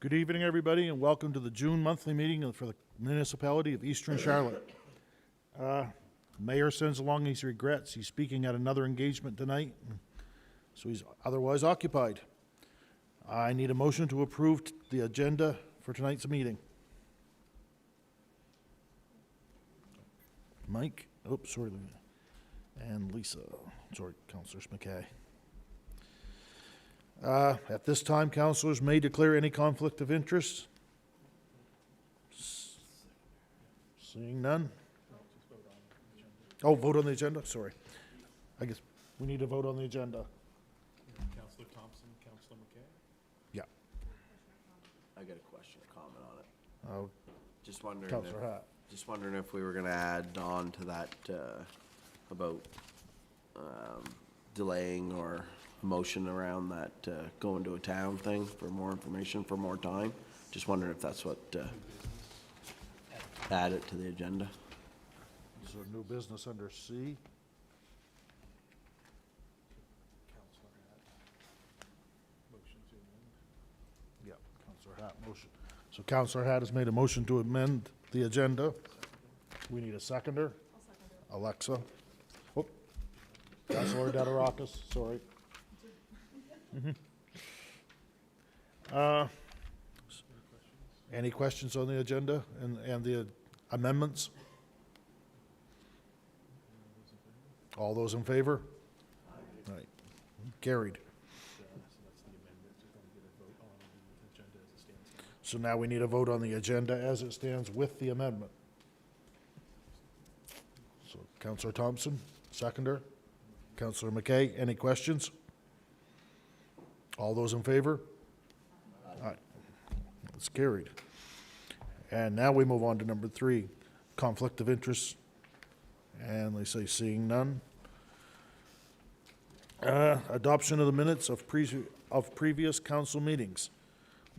Good evening, everybody, and welcome to the June monthly meeting for the municipality of Eastern Charlotte. Mayor sends along his regrets. He's speaking at another engagement tonight, so he's otherwise occupied. I need a motion to approve the agenda for tonight's meeting. Mike, oops, sorry, and Lisa, sorry, Councillor McKay. At this time, councillors may declare any conflict of interest. Seeing none. Oh, vote on the agenda, sorry. I guess we need to vote on the agenda. Councillor Thompson, Councillor McKay? Yeah. I got a question or comment on it. Oh, Councillor Hatt. Just wondering if we were gonna add on to that, about, delaying or motion around that, going to a town thing for more information, for more time. Just wondering if that's what, add it to the agenda. so new business under C. Councillor Hatt. Motion to amend. Yeah, Councillor Hatt motion. So Councillor Hatt has made a motion to amend the agenda. We need a seconder. I'll second it. Alexa. Oh, Councillor Dadarakis, sorry. Any questions on the agenda and the amendments? All those in favor? Right. Carried. So that's the amendment. We're going to get a vote on the agenda as it stands. So now we need a vote on the agenda as it stands with the amendment. So Councillor Thompson, seconder. Councillor McKay, any questions? All those in favor? Aye. It's carried. And now we move on to number 3, conflict of interest. And they say seeing none. Adoption of the minutes of previous council meetings.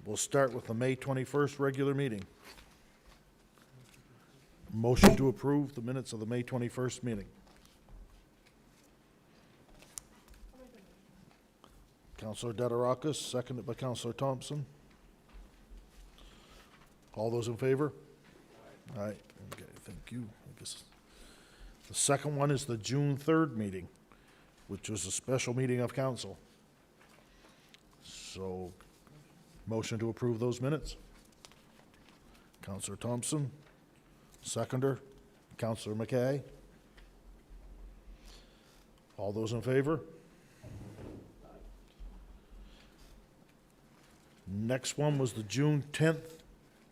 We'll start with the May 21st regular meeting. Motion to approve the minutes of the May 21st meeting. Councillor Dadarakis, seconded by Councillor Thompson. All those in favor? Aye. Okay, thank you. I guess the second one is the June 3rd meeting, which was a special meeting of council. So, motion to approve those minutes. Councillor Thompson, seconder. Councillor McKay. All those in favor? Next one was the June 10th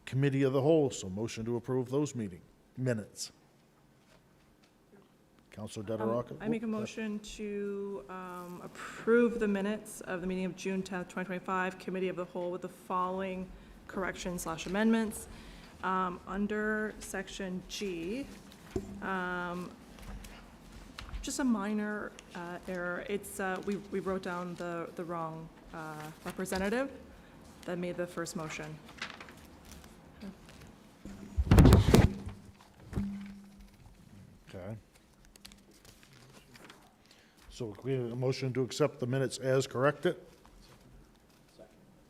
Committee of the Whole, so motion to approve those meeting minutes. Councillor Dadarakis. I make a motion to approve the minutes of the meeting of June 10th, 2025, Committee of the Whole with the following corrections/amendments. Under section G, just a minor error. It's, we wrote down the wrong representative that made the first motion. Okay. So we have a motion to accept the minutes as corrected.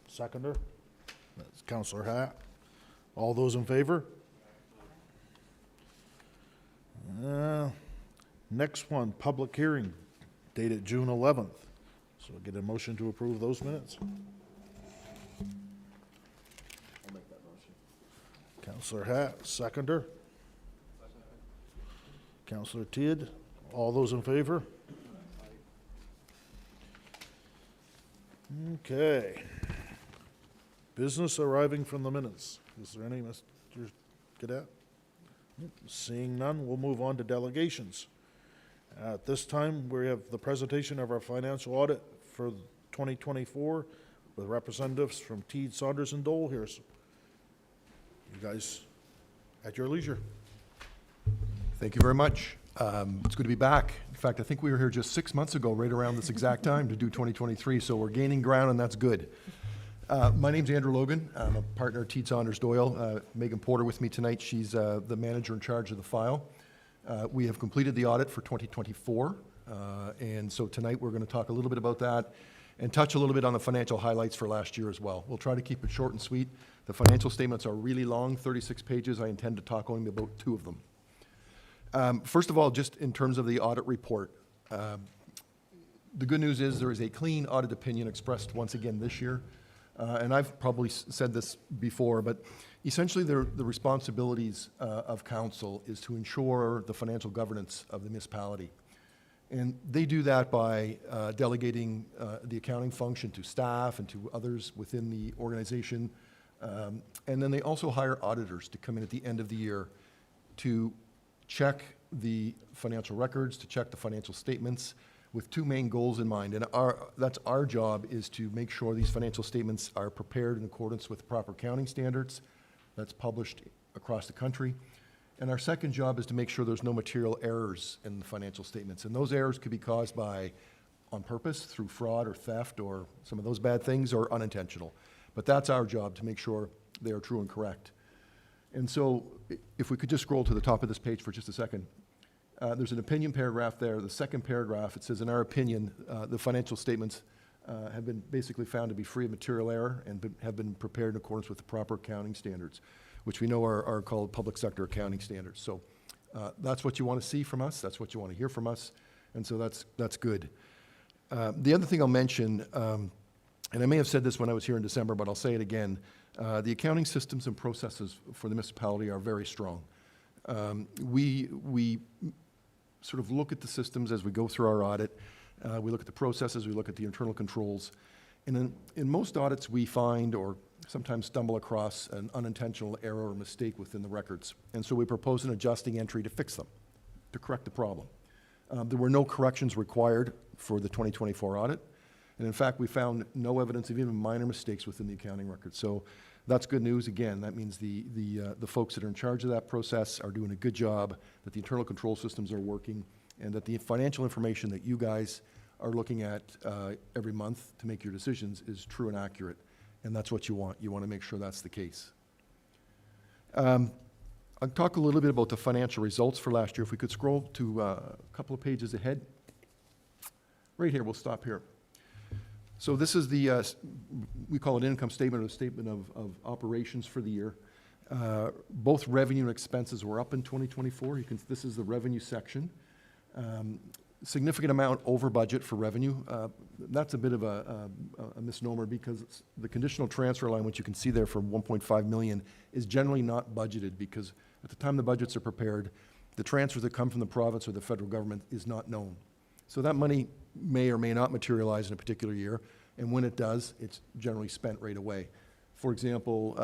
Seconder. That's Councillor Hatt. All those in favor? Next one, public hearing, dated June 11th. So get a motion to approve those minutes. I'll make that motion. Councillor Hatt, seconder. Councillor Tidd, all those in favor? Okay. Business arriving from the minutes. Is there any, Mr. Cadet? Seeing none, we'll move on to delegations. At this time, we have the presentation of our financial audit for 2024 with representatives from Teed, Saunders, and Dole here. So you guys, at your leisure. Thank you very much. It's good to be back. In fact, I think we were here just 6 months ago, right around this exact time, to do 2023, so we're gaining ground, and that's good. My name's Andrew Logan. I'm a partner at Teed, Saunders, Doyle. Megan Porter with me tonight. She's the manager in charge of the file. We have completed the audit for 2024, and so tonight we're going to talk a little bit about that and touch a little bit on the financial highlights for last year as well. We'll try to keep it short and sweet. The financial statements are really long, 36 pages. I intend to talk only about 2 of them. First of all, just in terms of the audit report, the good news is there is a clean audit opinion expressed once again this year. And I've probably said this before, but essentially the responsibilities of council is to ensure the financial governance of the municipality. And they do that by delegating the accounting function to staff and to others within the organization. And then they also hire auditors to come in at the end of the year to check the financial records, to check the financial statements, with 2 main goals in mind. And that's our job, is to make sure these financial statements are prepared in accordance with proper accounting standards that's published across the country. And our second job is to make sure there's no material errors in the financial statements. And those errors could be caused by, on purpose, through fraud or theft or some of those bad things, or unintentional. But that's our job, to make sure they are true and correct. And so if we could just scroll to the top of this page for just a second. There's an opinion paragraph there. The second paragraph, it says, in our opinion, the financial statements have been basically found to be free of material error and have been prepared in accordance with the proper accounting standards, which we know are called public sector accounting standards. So that's what you want to see from us. That's what you want to hear from us. And so that's good. The other thing I'll mention, and I may have said this when I was here in December, but I'll say it again, the accounting systems and processes for the municipality are very strong. We sort of look at the systems as we go through our audit. We look at the processes, we look at the internal controls. And in most audits, we find or sometimes stumble across an unintentional error or mistake within the records. And so we propose an adjusting entry to fix them, to correct the problem. There were no corrections required for the 2024 audit. And in fact, we found no evidence of even minor mistakes within the accounting records. So that's good news. Again, that means the folks that are in charge of that process are doing a good job, that the internal control systems are working, and that the financial information that you guys are looking at every month to make your decisions is true and accurate. And that's what you want. You want to make sure that's the case. I'll talk a little bit about the financial results for last year. If we could scroll to a couple of pages ahead. Right here, we'll stop here. So this is the, we call it income statement, or a statement of operations for the year. Both revenue and expenses were up in 2024. This is the revenue section. Significant amount over budget for revenue. That's a bit of a misnomer, because the conditional transfer line, which you can see there for 1.5 million, is generally not budgeted, because at the time the budgets are prepared, the transfers that come from the province or the federal government is not known. So that money may or may not materialize in a particular year, and when it does, it's generally spent right away. For example,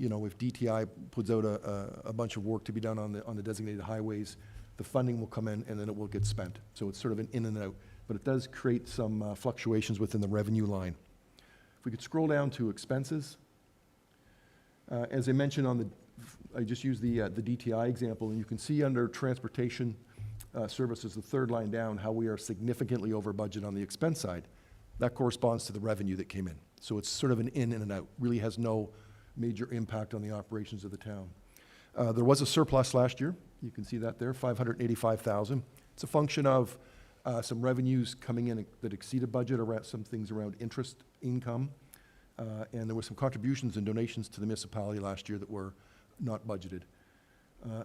if DTI puts out a bunch of work to be done on the designated highways, the funding will come in and then it will get spent. So it's sort of an in and out, but it does create some fluctuations within the revenue line. If we could scroll down to expenses. As I mentioned I just used the DTI example, and you can see under transportation services, the third line down, how we are significantly over budget on the expense side. That corresponds to the revenue that came in. So it's sort of an in and an out, really has no major impact on the operations of the town. There was a surplus last year. You can see that there, $585,000. It's a function of some revenues coming in that exceeded budget, around some things around interest income, and there were some contributions and donations to the municipality last year that were not budgeted.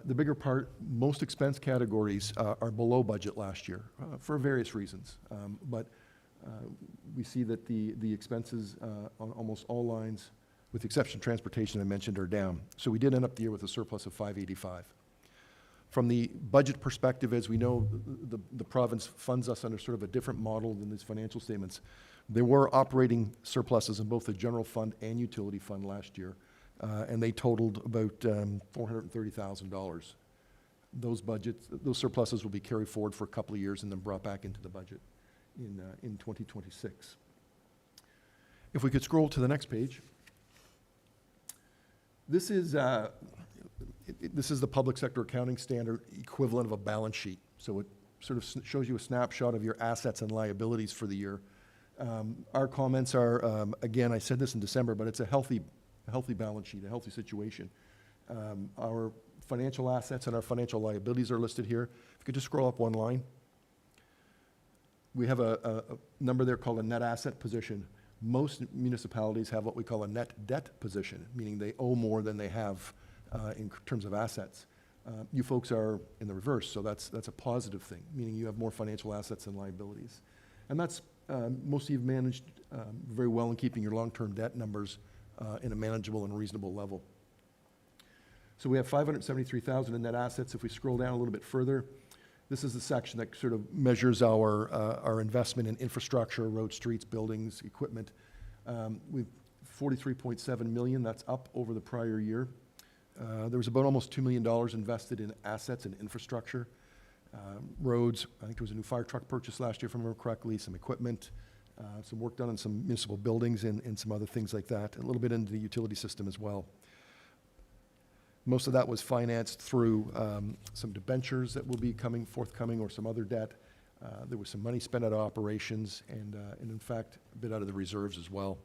The bigger part, most expense categories are below budget last year for various reasons. But we see that the expenses on almost all lines, with the exception of transportation I mentioned, are down. So we did end up the year with a surplus of 585. From the budget perspective, as we know, the province funds us under sort of a different model than these financial statements. There were operating surpluses in both the general fund and utility fund last year, and they totaled about $430,000. Those surpluses will be carried forward for a couple of years and then brought back into the budget in 2026. If we could scroll to the next page. This is the public sector accounting standard equivalent of a balance sheet. So it sort of shows you a snapshot of your assets and liabilities for the year. Our comments are, again, I said this in December, but it's a healthy balance sheet, a healthy situation. Our financial assets and our financial liabilities are listed here. If you could just scroll up one line. We have a number there called a net asset position. Most municipalities have what we call a net debt position, meaning they owe more than they have in terms of assets. You folks are in the reverse, so that's a positive thing, meaning you have more financial assets than liabilities. And that's, most of you have managed very well in keeping your long-term debt numbers in a manageable and reasonable level. So we have 573,000 in net assets. If we scroll down a little bit further, this is the section that sort of measures our investment in infrastructure, roads, streets, buildings, equipment. We've 43.7 million, that's up over the prior year. There was about almost $2 million invested in assets and infrastructure. Roads, I think there was a new fire truck purchase last year, if I remember correctly, some equipment, some work done on some municipal buildings and some other things like that, and a little bit into the utility system as well. Most of that was financed through some debentures that will be forthcoming, or some other debt. There was some money spent out of operations, and in fact, a bit out of the reserves as well.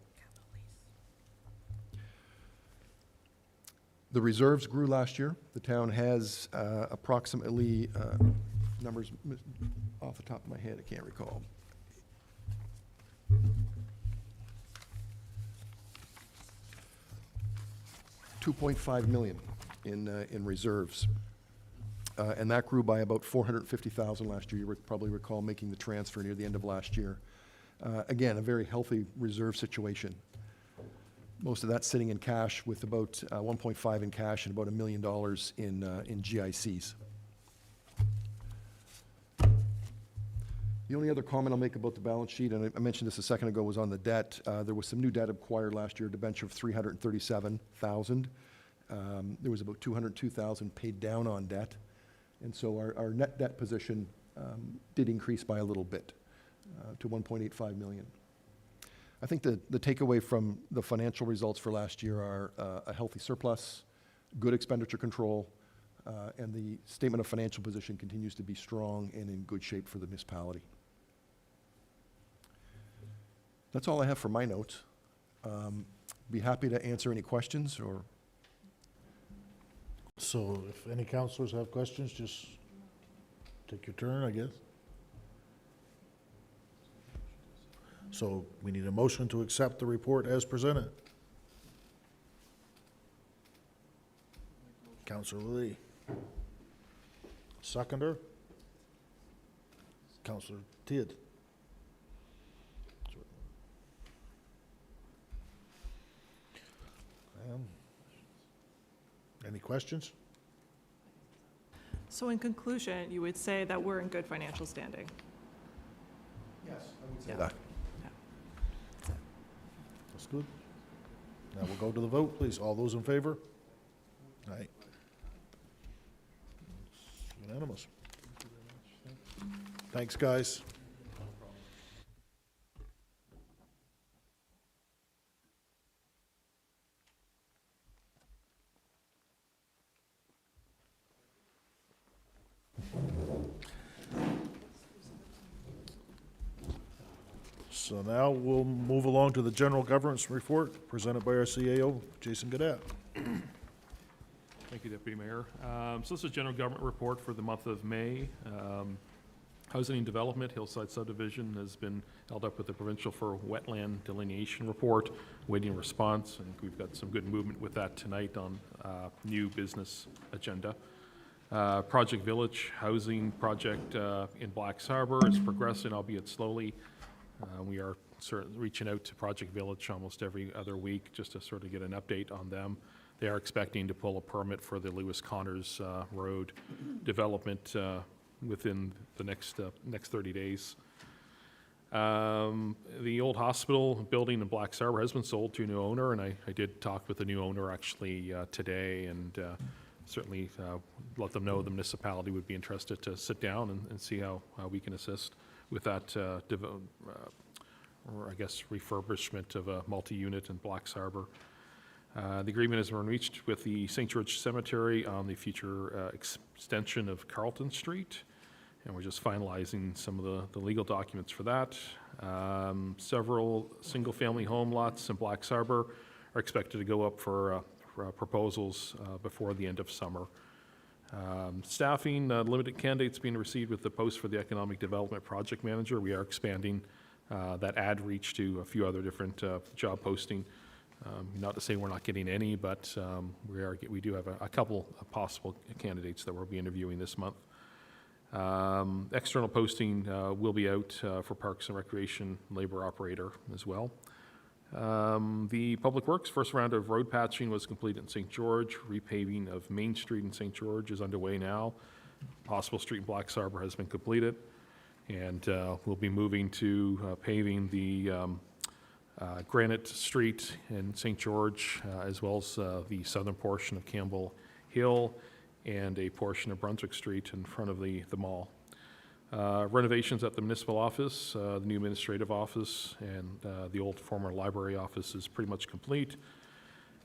The reserves grew last year. The town has approximately, numbers off the top of my head, I can't recall. $2.5 million in reserves. And that grew by about 450,000 last year. You probably recall making the transfer near the end of last year. Again, a very healthy reserve situation. Most of that's sitting in cash, with about 1.5 in cash and about $1 million in GICs. The only other comment I'll make about the balance sheet, and I mentioned this a second ago, was on the debt. There was some new debt acquired last year, a debenture of $337,000. There was about $202,000 paid down on debt. And so our net debt position did increase by a little bit to $1.85 million. I think the takeaway from the financial results for last year are a healthy surplus, good expenditure control, and the statement of financial position continues to be strong and in good shape for the municipality. That's all I have for my notes. Be happy to answer any questions or. So if any counselors have questions, just take your turn, I guess. So we need a motion to accept the report as presented. Counselor Lee. Seconder? Counselor Tidd. Any questions? So in conclusion, you would say that we're in good financial standing? Yes, I would say Yeah. that. That's good. Now we'll go to the vote, please. All those in favor? Aye. It's unanimous. Thanks, guys. So now we'll move along to the general governance report presented by our CAO, Jason Gadet. Thank you, Deputy Mayor. So this is a general government report for the month of May. Housing and Development, Hillside Subdivision, has been held up with the Provincial for Wetland Delineation Report, waiting response. I think we've got some good movement with that tonight on new business agenda. Project Village Housing Project in Blacks Harbor is progressing, albeit slowly. We are reaching out to Project Village almost every other week just to sort of get an update on them. They are expecting to pull a permit for the Lewis Connors Road development within the next 30 days. The old hospital building in Blacks Harbor has been sold to a new owner, and I did talk with the new owner actually today, and certainly let them know the municipality would be interested to sit down and see how we can assist with that, or I guess refurbishment of a multi-unit in Blacks Harbor. The agreement has been reached with the St. George Cemetery on the future extension of Carlton Street, and we're just finalizing some of the legal documents for that. Several single-family home lots in Blacks Harbor are expected to go up for proposals before the end of summer. Staffing, limited candidates being received with the post for the Economic Development Project Manager. We are expanding that ad reach to a few other different job posting. Not to say we're not getting any, but we do have a couple of possible candidates that we'll be interviewing this month. External posting will be out for Parks and Recreation labor operator as well. The Public Works first round of road patching was completed in St. George. Repaving of Main Street in St. George is underway now. Possible Street in Blacks Harbor has been completed. And we'll be moving to paving the Granite Street in St. George, as well as the southern portion of Campbell Hill and a portion of Brunswick Street in front of the mall. Renovations at the municipal office, the new administrative office, and the old former library office is pretty much complete.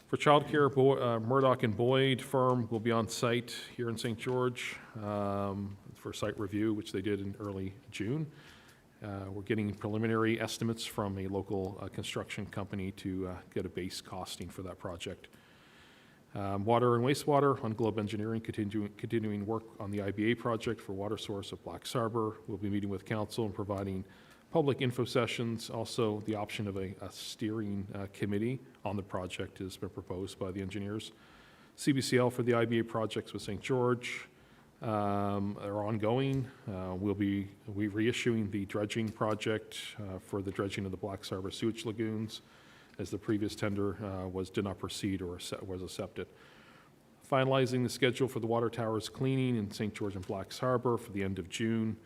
For childcare, Murdoch and Boyd firm will be on site here in St. George for site review, which they did in early June. We're getting preliminary estimates from a local construction company to get a base costing for that project. Water and wastewater on Globe Engineering, continuing work on the IBA project for water source of Blacks Harbor. We'll be meeting with council and providing public info sessions. Also, the option of a steering committee on the project has been proposed by the engineers. CBCL for the IBA projects with St. George are ongoing. We'll be reissuing the dredging project for the dredging of the Blacks Harbor sewage lagoons, as the previous tender did not proceed or was accepted. Finalizing the schedule for the water towers cleaning in St. George and Blacks Harbor for the end of June.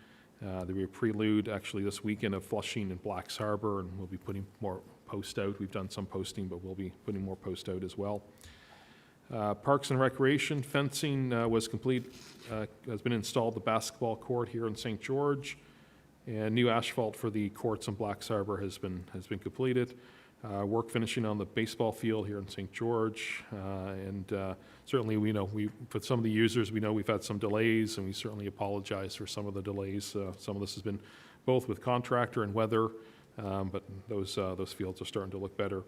There'll be a prelude actually this weekend of flushing in Blacks Harbor, and we'll be putting more post out. We've done some posting, but we'll be putting more post out as well. Parks and Recreation fencing was complete, has been installed the basketball court here in St. George, and new asphalt for the courts in Blacks Harbor has been completed. Work finishing on the baseball field here in St. George, and certainly for some of the users, we know we've had some delays, and we certainly apologize for some of the delays. Some of this has been both with contractor and weather, but those fields are starting to look better.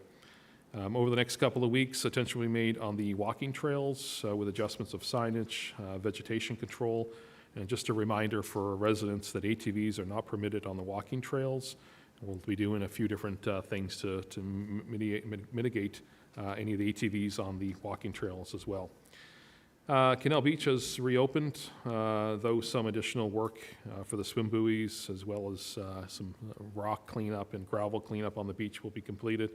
Over the next couple of weeks, attention will be made on the walking trails with adjustments of signage, vegetation control, and just a reminder for residents that ATVs are not permitted on the walking trails. We'll be doing a few different things to mitigate any of the ATVs on the walking trails as well. Canal Beach has reopened, though some additional work for the swim buoys, as well as some rock cleanup and gravel cleanup on the beach will be completed.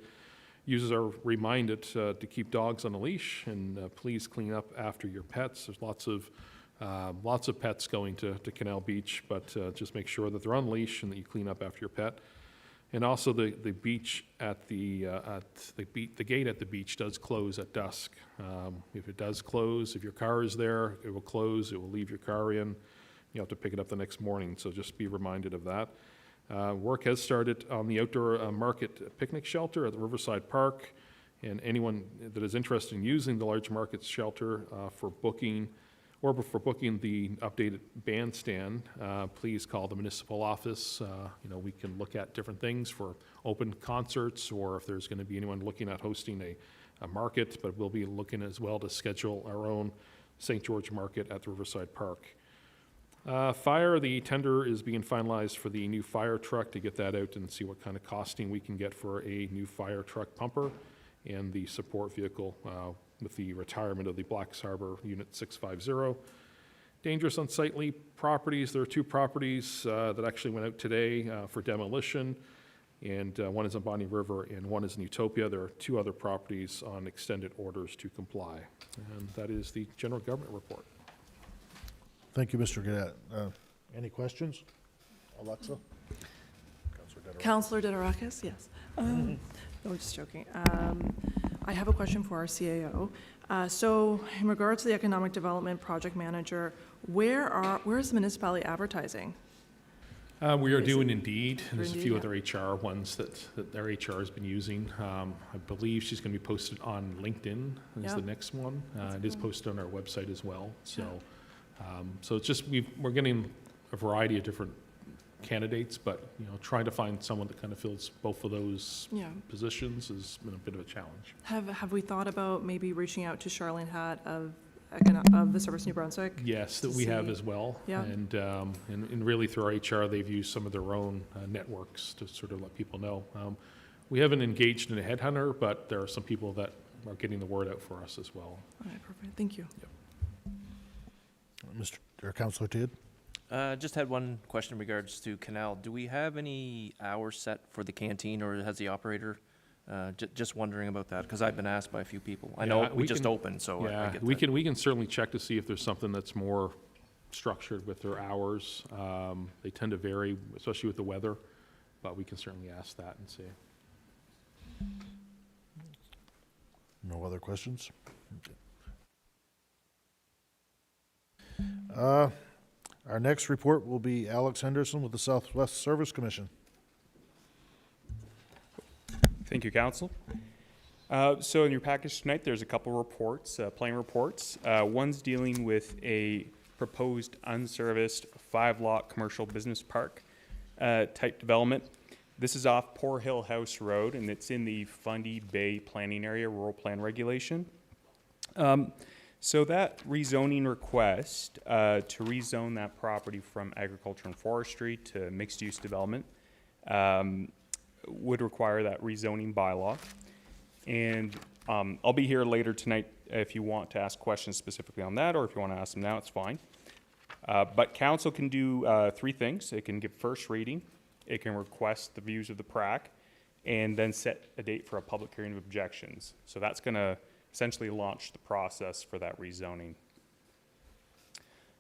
Users are reminded to keep dogs on a leash, and please clean up after your pets. There's lots of pets going to Canal Beach, but just make sure that they're on leash and that you clean up after your pet. And also the beach at the gate at the beach does close at dusk. If it does close, if your car is there, it will close, it will leave your car in. You have to pick it up the next morning, so just be reminded of that. Work has started on the outdoor market picnic shelter at the Riverside Park, and anyone that is interested in using the large market shelter for booking the updated bandstand, please call the municipal office. We can look at different things for open concerts, or if there's going to be anyone looking at hosting a market, but we'll be looking as well to schedule our own St. George Market at the Riverside Park. Fire, the tender is being finalized for the new fire truck to get that out and see what kind of costing we can get for a new fire truck pumper and the support vehicle with the retirement of the Blacks Harbor Unit 650. Dangerous unsightly properties. There are two properties that actually went out today for demolition, and one is on Bonnie River and one is in Utopia. There are two other properties on extended orders to comply. And that is the general government report. Thank you, Mr. Gadet. Any questions? Alexa? Councillor Diderakis, yes. No, I'm just joking. I have a question for our CAO. So in regards to the Economic Development Project Manager, where is the municipality advertising? We are doing Indeed, and For there's a Indeed, few yeah. other HR ones that their HR has been using. I believe she's going to be posted on LinkedIn is Yeah. the next one. That's It is cool. posted on our website as well. So it's just, we're getting a variety of different candidates, but, trying to find someone that kind of fills both of those Yeah. positions has been a bit of a challenge. Have we thought about maybe reaching out to Charlene Hatt of of the Service New Brunswick? Yes, that To we have see- as well. Yeah. And really through our HR, they've used some of their own networks to sort of let people know. We haven't engaged in a headhunter, but there are some people that are getting the word out for us as well. All right, perfect, thank you. Mr. or Councillor Tidd? Just had one question in regards to Canal. Do we have any hours set for the canteen, or has the operator? Just wondering about that, because I've been asked by a few people. I know Yeah, we we just can- opened, so I Yeah, get we that. can certainly check to see if there's something that's more structured with their hours. They tend to vary, especially with the weather, but we can certainly ask that and see. No other questions? Our next report will be Alex Henderson with the Southwest Service Commission. Thank you, Council. So in your package tonight, there's a couple reports, planning reports. One's dealing with a proposed unserviced 5-lot commercial business park type development. This is off Poor Hill House Road, and it's in the Fundy Bay Planning Area Rural Plan Regulation. So that rezoning request to rezone that property from agriculture and forestry to mixed-use development would require that rezoning bylaw. And I'll be here later tonight if you want to ask questions specifically on that, or if you want to ask them now, it's fine. But council can do 3 things. It can give first reading, it can request the views of the PRAC, and then set a date for a public hearing of objections. So that's going to essentially launch the process for that rezoning.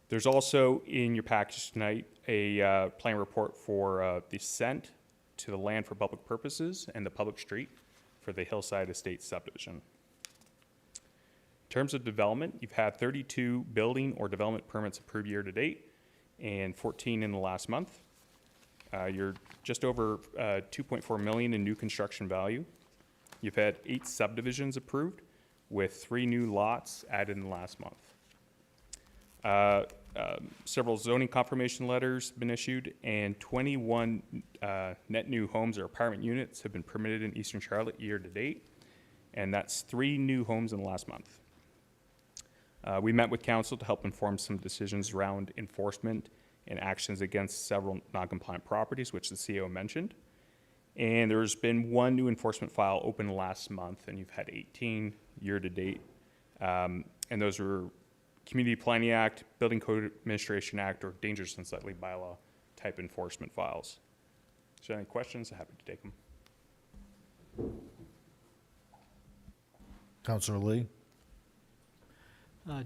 There's also in your package tonight a plan report for the assent to the land for public purposes and the public street for the Hillside Estates subdivision. In terms of development, you've had 32 building or development permits approved year to date and 14 in the last month. You're just over 2.4 million in new construction value. You've had 8 subdivisions approved with 3 new lots added in the last month. Several zoning confirmation letters been issued, and 21 net new homes or apartment units have been permitted in Eastern Charlotte year to date, and that's 3 new homes in the last month. We met with council to help inform some decisions around enforcement and actions against several non-compliant properties, which the CEO mentioned. And there's been 1 new enforcement file open last month, and you've had 18 year to date. And those were Community Planning Act, Building Code Administration Act, or Dangerous and Unsightly Bylaw type enforcement files. If there's any questions, I'm happy to take them. Councillor Lee?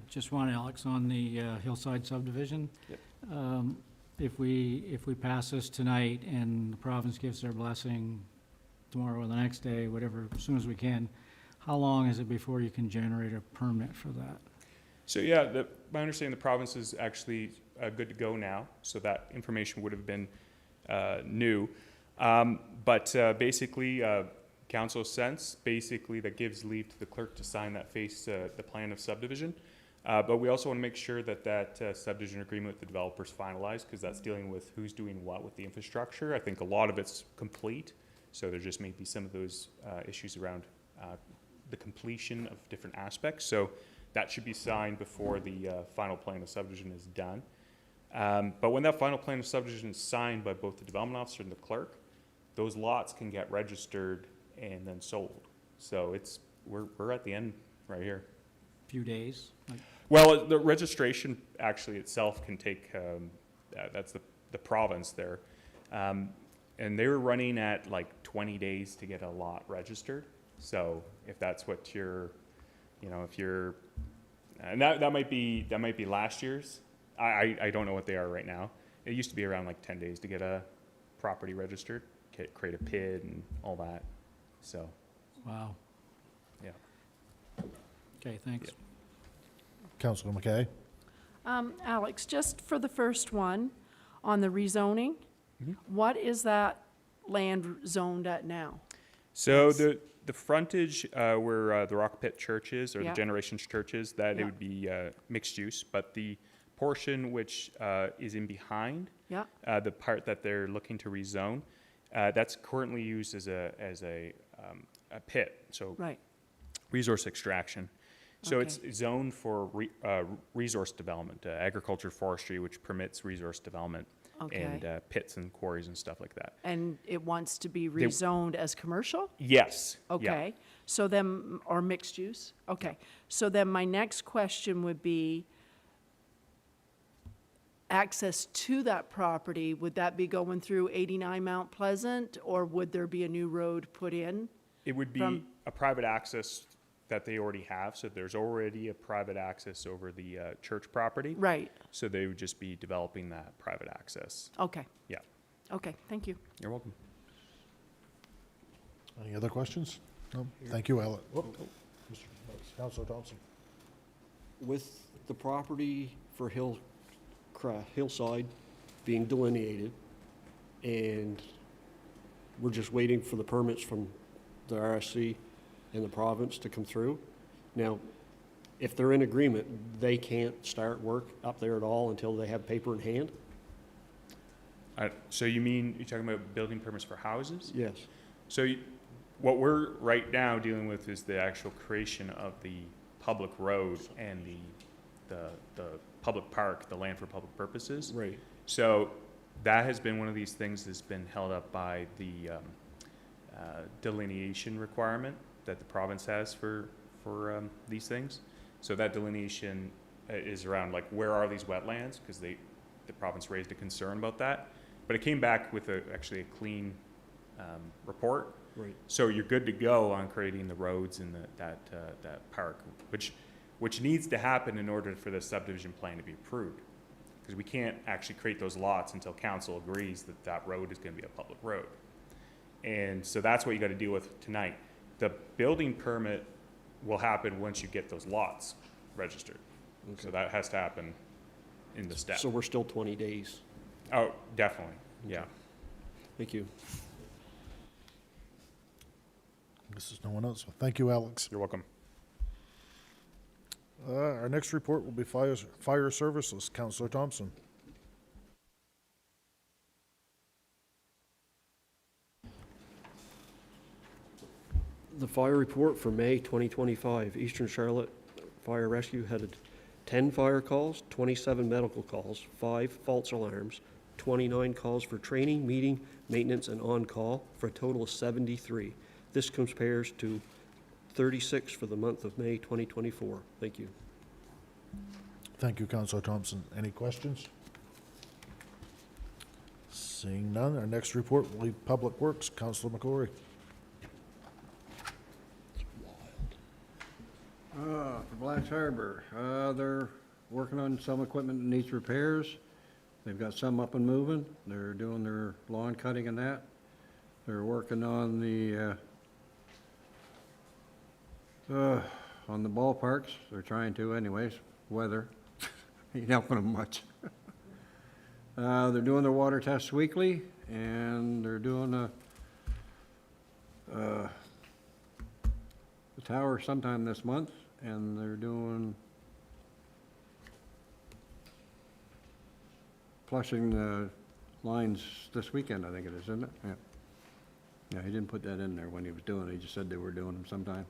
Just one, Alex, on the Hillside subdivision. Yep. If we pass this tonight and the province gives their blessing tomorrow or the next day, whatever, as soon as we can, how long is it before you can generate a permit for that? So yeah, my understanding the province is actually good to go now, so that information would have been new. But basically, council sense, basically that gives leave to the clerk to sign that the plan of subdivision. But we also want to make sure that that subdivision agreement with the developer is finalized, because that's dealing with who's doing what with the infrastructure. I think a lot of it's complete, so there just may be some of those issues around the completion of different aspects. So that should be signed before the final plan of subdivision is done. But when that final plan of subdivision is signed by both the development officer and the clerk, those lots can get registered and then sold. So we're at the end right here. Few days? Well, the registration actually itself can take, that's the province there. And they were running at like 20 days to get a lot registered. So if that's what you're, if you're, and that might be last year's. I don't know what they are right now. It used to be around like 10 days to get a property registered, create a PID and all that. So, Wow. yeah. Okay, thanks. Councillor McKay? Alex, just for the first one, on the rezoning, what is that land zoned at now? So the frontage where the Rock Pit Church is, or Yeah. the Generations Church is, that it Yeah. would be mixed use, but the portion which is in behind, Yeah, the part that they're looking to rezone, that's currently used as a pit, so right. resource extraction. So Okay. it's zoned for resource development, agriculture, forestry, which permits resource development and Okay. pits and quarries and stuff like that. And it wants to be rezoned as commercial? Yes. Yeah. Okay, so then, or mixed use? Okay, so then my next question would be, access to that property, would that be going through 89 Mount Pleasant, or would there be a new road put in? It would be From- a private access that they already have. So there's already a private access over the church property. Right, So they would just be developing that private access. okay, Yeah. okay, thank you. You're welcome. Any other questions? No? Thank you, Alex. Councilor Thompson. With the property for Hillside being delineated, and we're just waiting for the permits from the RSC and the province to come through. Now, if they're in agreement, they can't start work up there at all until they have paper in hand? So you mean, you're talking about building permits for houses? Yes. So what we're right now dealing with is the actual creation of the public road and the public park, the land for public purposes. Right. So that has been one of these things that's been held up by the delineation requirement that the province has for these things. So that delineation is around like, where are these wetlands? Because the province raised a concern about that. But it came back with actually a clean report. Right. So you're good to go on creating the roads in that park, which needs to happen in order for the subdivision plan to be approved. Because we can't actually create those lots until council agrees that that road is going to be a public road. And so that's what you got to deal with tonight. The building permit will happen once you get those lots registered. So that has to happen in the step. So we're still 20 days. Oh, definitely, yeah. Thank you. This is no one else. Thank you, Alex. You're welcome. Our next report will be fire services. Councilor Thompson. The fire report for May 2025, Eastern Charlotte Fire Rescue had 10 fire calls, 27 medical calls, 5 false alarms, 29 calls for training, meeting, maintenance, and on-call, for a total of 73. This compares to 36 for the month of May 2024. Thank you. Thank you, Councilor Thompson. Any questions? Seeing none, our next report will be Public Works. Councilor McCory. For Blacks Harbor, they're working on some equipment that needs repairs. They've got some up and moving. They're doing their lawn cutting and that. They're working on the ballparks. They're trying to anyways. Weather ain't helping them much. They're doing their water tests weekly, and they're doing the tower sometime this month, and they're doing flushing the lines this weekend, I think it is, isn't it? Yeah. Yeah, he didn't put that in there when he was doing it. He just said they were doing them sometime.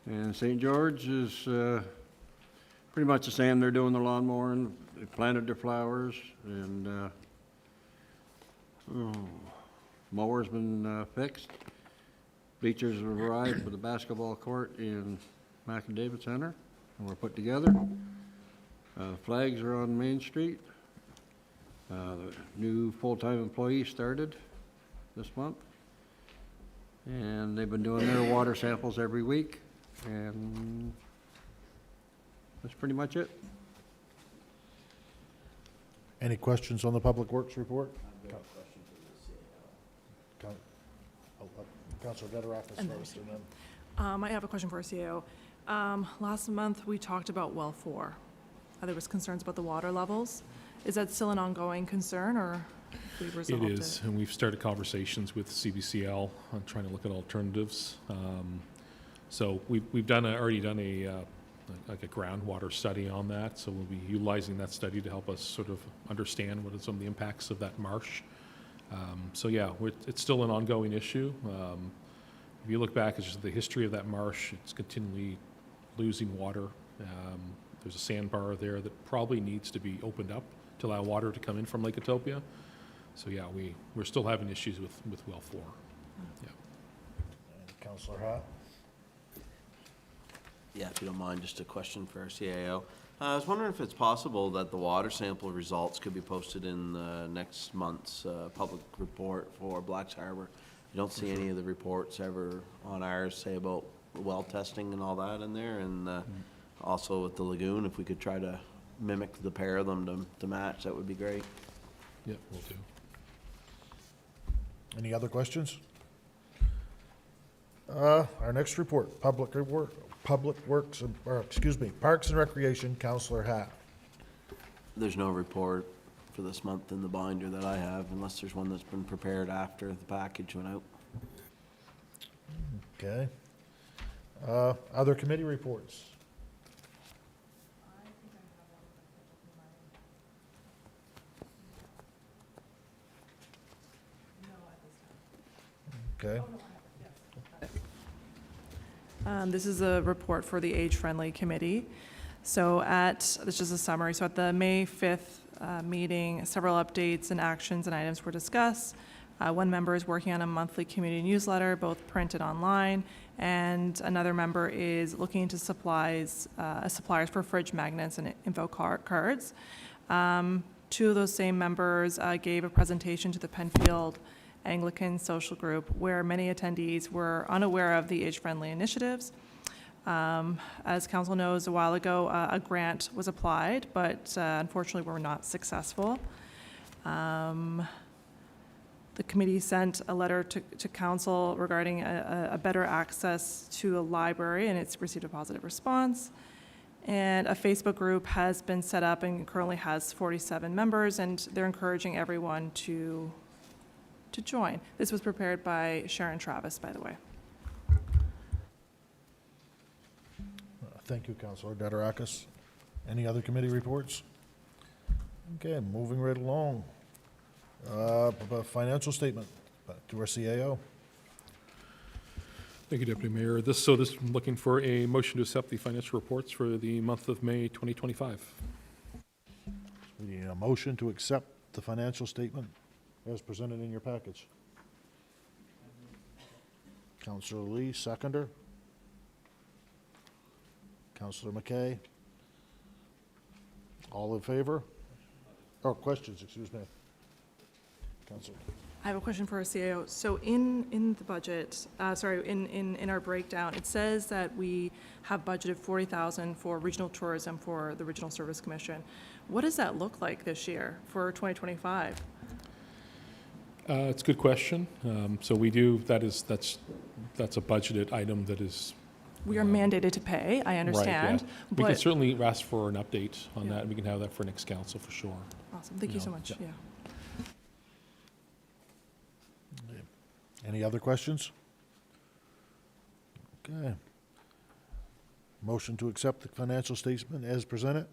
And St. George is pretty much the same. They're doing the lawn mowing. They planted their flowers, and mower's been fixed. Bleachers have arrived for the basketball court in Mac and David Center, and we're put together. Flags are on Main Street. The new full-time employee started this month, and they've been doing their water samples every week, and that's pretty much it. Any questions on the Public Works report? Councilor Veteroff is And then- first, and then I have a question for our CEO. Last month, we talked about well 4. There was concerns about the water levels. Is that still an ongoing concern, or we've resolved it? It is, and we've started conversations with CBCL on trying to look at alternatives. So we've already done a groundwater study on that, so we'll be utilizing that study to help us sort of understand what are some of the impacts of that marsh. So yeah, it's still an ongoing issue. If you look back at just the history of that marsh, it's continually losing water. There's a sandbar there that probably needs to be opened up to allow water to come in from Lake Etopia. So yeah, we're still having issues with well 4. Yeah. Councillor Hart? Yeah, if you don't mind, just a question for our CAO. I was wondering if it's possible that the water sample results could be posted in next month's public report for Blacks Harbor. You don't see any of the reports ever on ours say about well testing and all that in there, and also with the lagoon, if we could try to mimic the pair of them to match, that would be great. Yeah, we'll do. Any other questions? Our next report, Public Works, Parks and Recreation, Councillor Hart. There's no report for this month in the binder that I have, unless there's one that's been prepared after the package went out. Okay. Other committee reports? Okay. This is a report for the Age-Friendly Committee. So this is just a summary. So at the May 5th meeting, several updates and actions and items were discussed. One member is working on a monthly community newsletter, both print and online, and another member is looking into suppliers for fridge magnets and info cards. Two of those same members gave a presentation to the Penfield Anglican Social Group, where many attendees were unaware of the age-friendly initiatives. As council knows, a while ago, a grant was applied, but unfortunately were not successful. The committee sent a letter to council regarding a better access to a library, and it's received a positive response. And a Facebook group has been set up and currently has 47 members, and they're encouraging everyone to join. This was prepared by Sharon Travis, by the way. Thank you, Councillor Dederakis. Any other committee reports? Okay, moving right along. Financial statement, back to our CAO. Thank you, Deputy Mayor. This is looking for a motion to accept the financial reports for the month of May 2025. We need a motion to accept the financial statement as presented in your package. Councillor Lee, seconder. Councillor McKay. All in favor? Oh, questions, excuse me. Councillor. I have a question for our CAO. So in the budget, in our breakdown, it says that we have budgeted $40,000 for regional tourism for the Regional Service Commission. What does that look like this year for 2025? It's a good question. So we do, that's a budgeted item that is. We are mandated to pay, I understand. Right, yeah. We can but- certainly ask for an update on Yeah. that, and we can have that for next council for sure. Awesome, thank you so No, much, yeah. yeah. Any other questions? Okay. Motion to accept the financial statement as presented.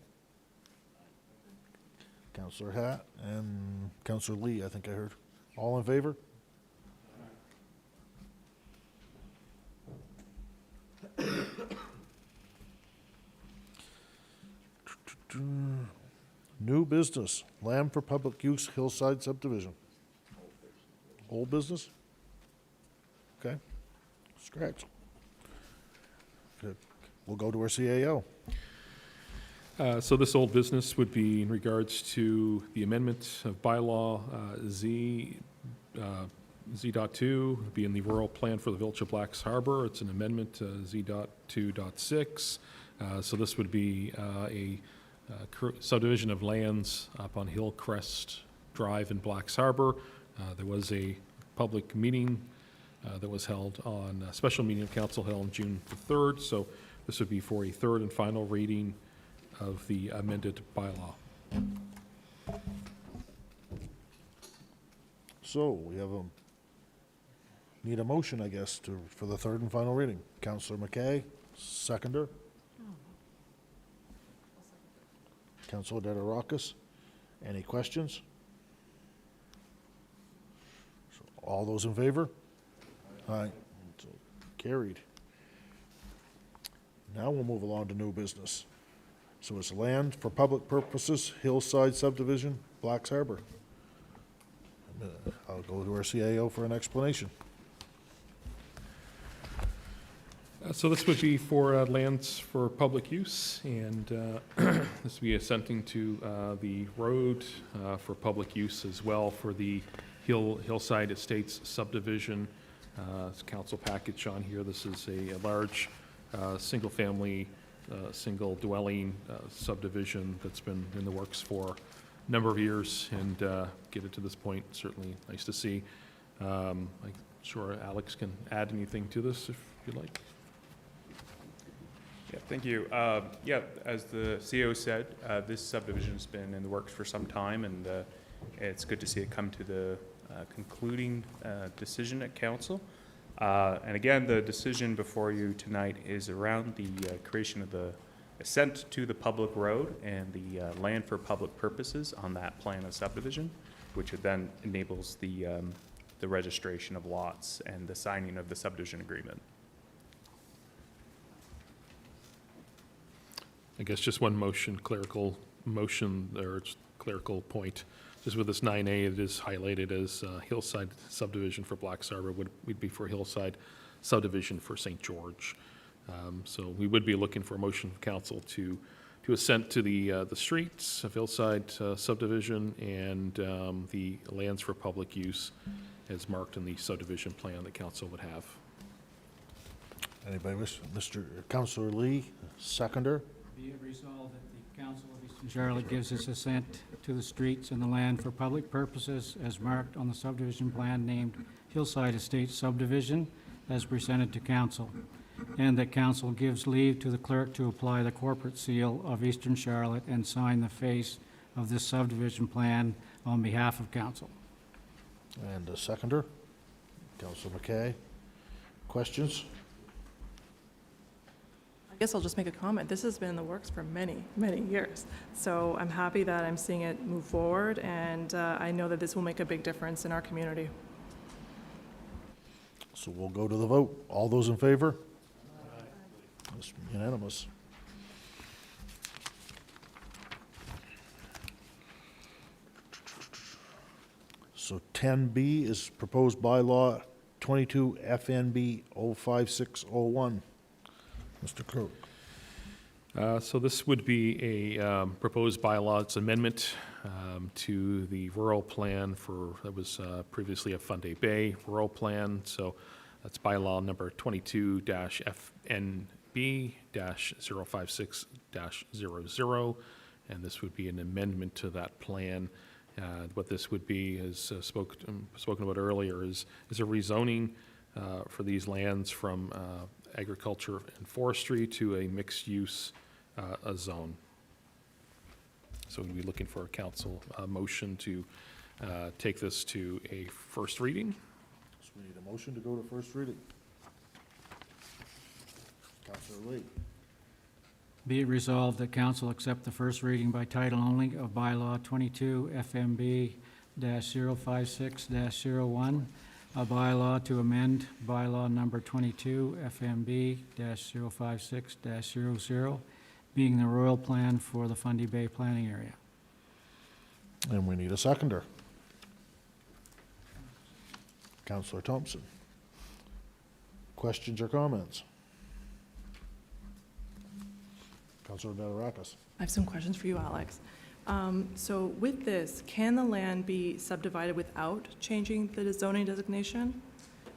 Councillor Hatt and Councillor Lee, I think I heard. All in favor? New business, land for public use, hillside subdivision. Old business? Okay, scratch. Good. We'll go to our CAO. So this old business would be in regards to the amendment of bylaw Z.2, being the rural plan for the Village of Blacks Harbor. It's an amendment to Z.2.6. So this would be a subdivision of lands up on Hillcrest Drive in Blacks Harbor. There was a public meeting that was held on, a special meeting of council held on June the 3rd. So this would be for a third and final reading of the amended bylaw. So we have need a motion, I guess, for the third and final reading. Councillor McKay, seconder. Councillor Dederakis, any questions? So all those in favor? Aye. So carried. Now we'll move along to new business. So it's land for public purposes, Hillside subdivision, Blacks Harbor. I'll go to our CAO for an explanation. So this would be for lands for public use, and this would be assenting to the road for public use as well for the Hillside Estates subdivision. It's council package on here. This is a large single-family, single-dwelling subdivision that's been in the works for a number of years, and get it to this point, certainly nice to see. I'm sure Alex can add anything to this if you'd like. Yeah, thank you. Yeah, as the CEO said, this subdivision's been in the works for some time, and it's good to see it come to the concluding decision at council. And again, the decision before you tonight is around the creation of the assent to the public road and the land for public purposes on that plan of subdivision, which then enables the registration of lots and the signing of the subdivision agreement. I guess just one clerical motion, or clerical point. Just with this 9A, it is highlighted as Hillside subdivision for Blacks Harbor, would be for Hillside subdivision for St. George. So we would be looking for a motion from council to assent to the streets of Hillside subdivision and the lands for public use as marked in the subdivision plan that council would have. Anybody wish? Mr. Councilor Lee, seconder. Be it resolved that the Council of Eastern Charlotte gives its assent to the streets and the land for public purposes as marked on the subdivision plan named Hillside Estates subdivision as presented to council, and that council gives leave to the clerk to apply the corporate seal of Eastern Charlotte and sign the face of this subdivision plan on behalf of council. And a seconder, Councilor McKay. Questions? I guess I'll just make a comment. This has been in the works for many, many years. So I'm happy that I'm seeing it move forward, and I know that this will make a big difference in our community. So we'll go to the vote. All those in favor? It's unanimous. So 10B is proposed bylaw 22 FNB 05601. Mr. Clerk. So this would be a proposed bylaw. It's amendment to the rural plan that was previously a Funday Bay rural plan. So that's bylaw number 22-FNB-056-00. And this would be an amendment to that plan. What this would be is spoken about earlier is a rezoning for these lands from agriculture and forestry to a mixed-use zone. So we'd be looking for a council motion to take this to a first reading. So we need a motion to go to first reading. Councilor Lee. Be it resolved that council accept the first reading by title only of bylaw 22 FMB-056-01, a bylaw to amend bylaw number 22 FMB-056-00, being the rural plan for the Fundy Bay planning area. And we need a seconder. Councilor Thompson. Questions or comments? Councilor Delarakis. I have some questions for you, Alex. So with this, can the land be subdivided without changing the zoning designation?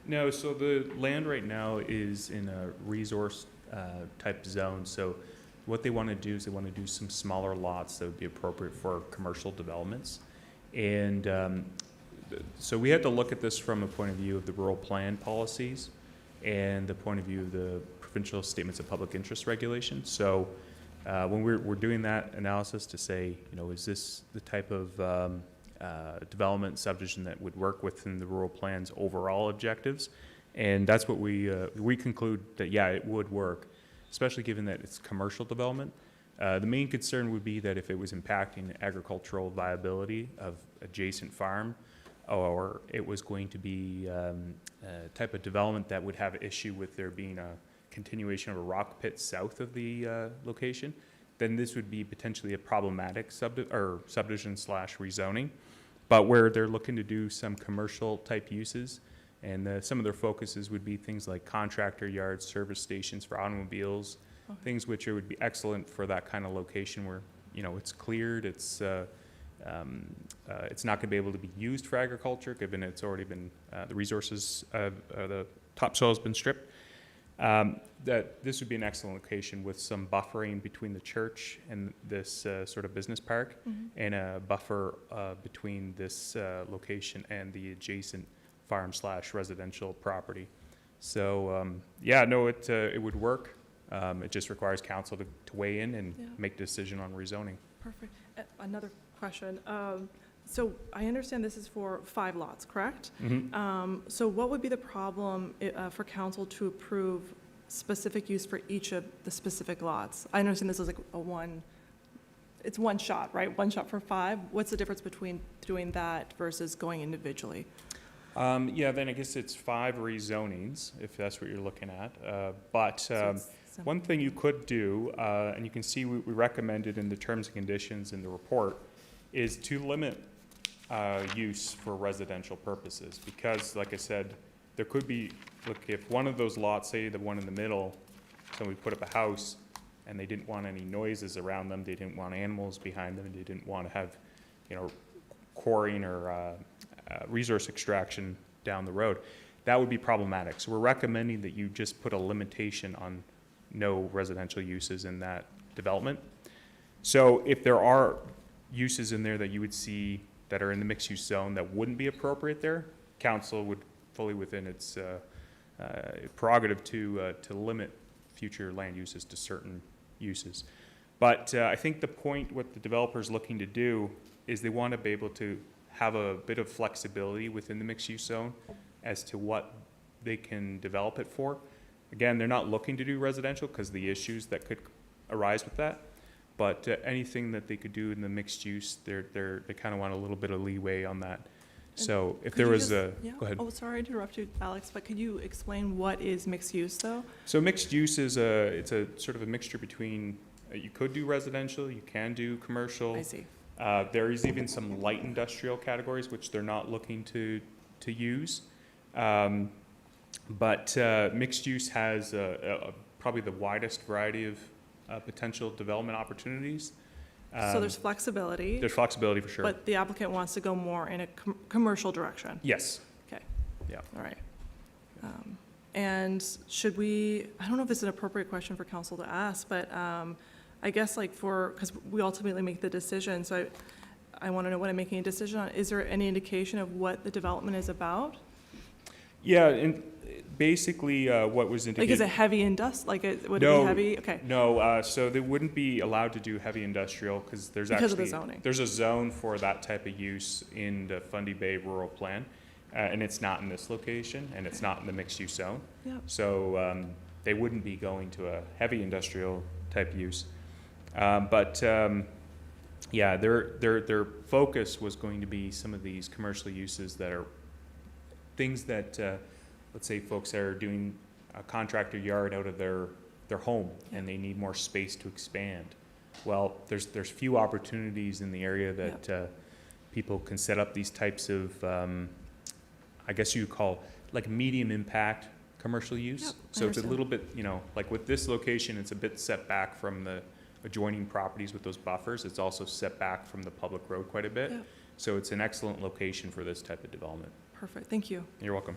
No, so the land right now is in a resource type zone. So what they want to do is they want to do some smaller lots that would be appropriate for commercial developments. And so we had to look at this from a point of view of the rural plan policies and the point of view of the provincial statements of public interest regulation. So when we're doing that analysis to say, is this the type of development subdivision that would work within the rural plan's overall objectives? And that's what we conclude that, yeah, it would work, especially given that it's commercial development. The main concern would be that if it was impacting agricultural viability of adjacent farm, or it was going to be a type of development that would have an issue with there being a continuation of a rock pit south of the location, then this would be potentially a problematic subdivision slash rezoning. But where they're looking to do some commercial type uses, and some of their focuses would be things like contractor yards, service stations for automobiles, things which would be excellent for that kind of location where, you know, it's cleared, it's not going to be able to be used for agriculture, given it's already been, the resources, the topsoil has been stripped. That this would be an excellent location with some buffering between the church and this sort of business park, and a buffer between this location and the adjacent farm slash residential property. So, yeah, no, it would work. It just requires council to weigh in and make a decision on rezoning. Perfect. Another question. So I understand this is for 5 lots, correct? So what would be the problem for council to approve specific use for each of the specific lots? I understand this is like it's one shot, right? One shot for 5. What's the difference between doing that versus going individually? Yeah, then I guess it's 5 rezonings, if that's what you're looking at. One thing you could do, and you can see we recommended in the terms and conditions in the report, is to limit use for residential purposes. Because, like I said, there could be, look, if one of those lots, say the one in the middle, somebody put up a house and they didn't want any noises around them, they didn't want animals behind them, they didn't want to have, you know, quarrying or resource extraction down the road, that would be problematic. So we're recommending that you just put a limitation on no residential uses in that development. So if there are uses in there that you would see that are in the mixed-use zone that wouldn't be appropriate there, council would fully within its prerogative to limit future land uses to certain uses. But I think the point what the developer is looking to do is they want to be able to have a bit of flexibility within the mixed-use zone as to what they can develop it for. Again, they're not looking to do residential because of the issues that could arise with that. But anything that they could do in the mixed use, they kind of want a little bit of leeway on that. So if there was go ahead. Oh, sorry to interrupt you, Alex, but could you explain what is mixed use, though? So mixed use is it's a sort of a mixture between, you could do residential, you can do commercial. I see. There is even some light industrial categories which they're not looking to use. But mixed use has probably the widest variety of potential development opportunities. So there's flexibility. There's flexibility for sure. But the applicant wants to go more in a commercial direction. Yes. Okay. Yeah. All right. And should we, I don't know if this is an appropriate question for council to ask, but I guess like because we ultimately make the decision, so I want to know what I'm making a decision on. Is there any indication of what the development is about? Yeah, and basically what was indicated. Like, is it heavy would it be heavy? Okay. No, so they wouldn't be allowed to do heavy industrial because there's Because of the zoning. There's a zone for that type of use in the Fundy Bay Rural Plan, and it's not in this location, and it's not in the mixed use zone. Yep. So they wouldn't be going to a heavy industrial type use. Yeah, their focus was going to be some of these commercial uses that are things that, let's say folks are doing a contractor yard out of their home and they need more space to expand. Well, there's few opportunities in the area that people can set up these types of, I guess you call like medium impact commercial use. Yep, So it's a little bit, you know, like with this location, it's a bit set back from the adjoining properties with those buffers. It's also set back from the public road quite a bit. Yep. So it's an excellent location for this type of development. Perfect. Thank you. You're welcome.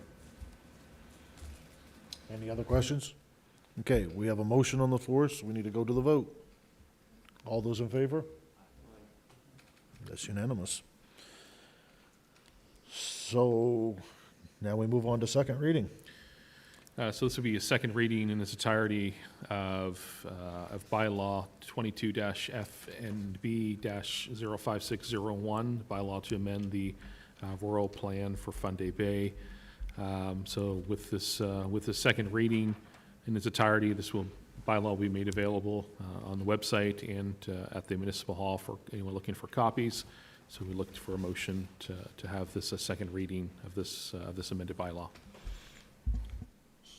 Any other questions? Okay, we have a motion on the floor, so we need to go to the vote. All those in favor? That's unanimous. So now we move on to second reading. So this will be a second reading in its entirety of bylaw 22-FNB-05601, bylaw to amend the rural plan for Fundy Bay. So with this second reading in its entirety, bylaw will be made available on the website and at the municipal hall for anyone looking for copies. So we looked for a motion to have this a second reading of this amended bylaw.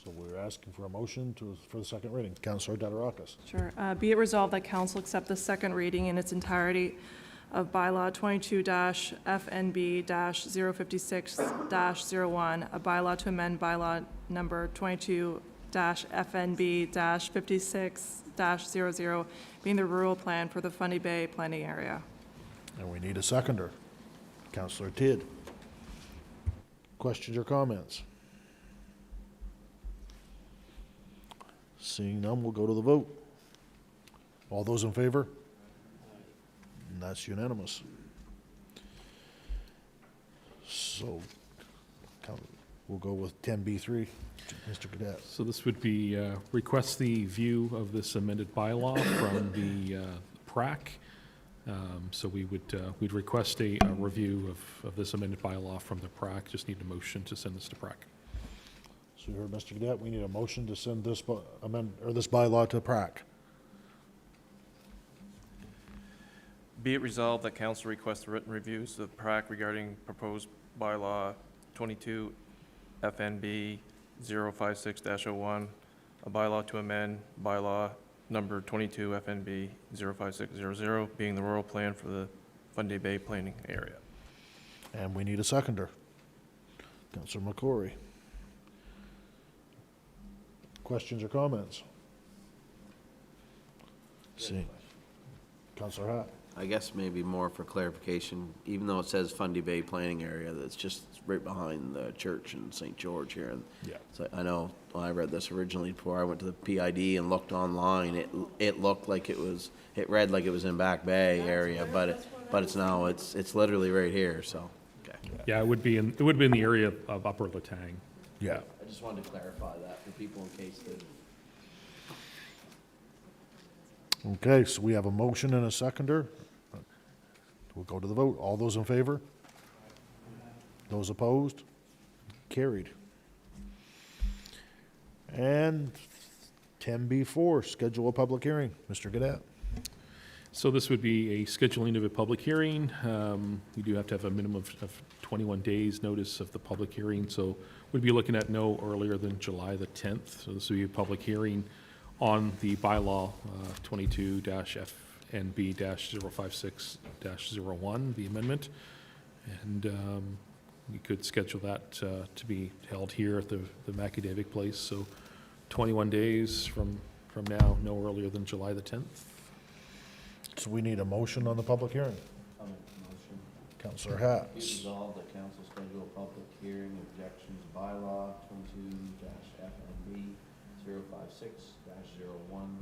So we're asking for a motion for the second reading. Councillor Dalarakis. Sure. Be it resolved that council accept the second reading in its entirety of bylaw 22-FNB-056-01, a bylaw to amend bylaw number 22-FNB-56-00, being the rural plan for the Fundy Bay planning area. And we need a seconder. Councillor Tidd. Questions or comments? Seeing none, we'll go to the vote. All those in favor? And that's unanimous. So, we'll go with 10B3. Mr. Cadet. So this would be, request the view of this amended bylaw from the PRAC. So we'd request a review of this amended bylaw from the PRAC. Just need a motion to send this to PRAC. So you heard Mr. Cadet, we need a motion to send this this bylaw to PRAC. Be it resolved that council requests written reviews of PRAC regarding proposed bylaw 22 FNB 056-01, a bylaw to amend bylaw number 22 FNB 05600, being the rural plan for the Fundy Bay planning area. And we need a seconder. Councillor McCrory. Questions or comments? See. Councillor Hatt. I guess maybe more for clarification, even though it says Fundy Bay planning area, that's just right behind the church in St. George here. And Yeah. so I know when I read this originally before I went to the PID and looked online, it looked like it read like it was in Back Bay area, but it's literally right here, so, okay. Yeah, it would be in the area of Upper Latang. Yeah. I just wanted to clarify that for people in case they. Okay, so we have a motion and a seconder. We'll go to the vote. All those in favor? Those opposed? Carried. And 10B4, schedule a public hearing. Mr. Gadet. So this would be a scheduling of a public hearing. We do have to have a minimum of 21 days notice of the public hearing, so we'd be looking at no earlier than July the 10th. So this would be a public hearing on the bylaw 22-FNB-056-01, the amendment. And we could schedule that to be held here at the Macadavic Place. So 21 days from now, no earlier than July the 10th. So we need a motion on the public hearing. I'll make the motion. Councillor Hatt. Be resolved that council schedule a public hearing objections bylaw 22-FNB 056-01,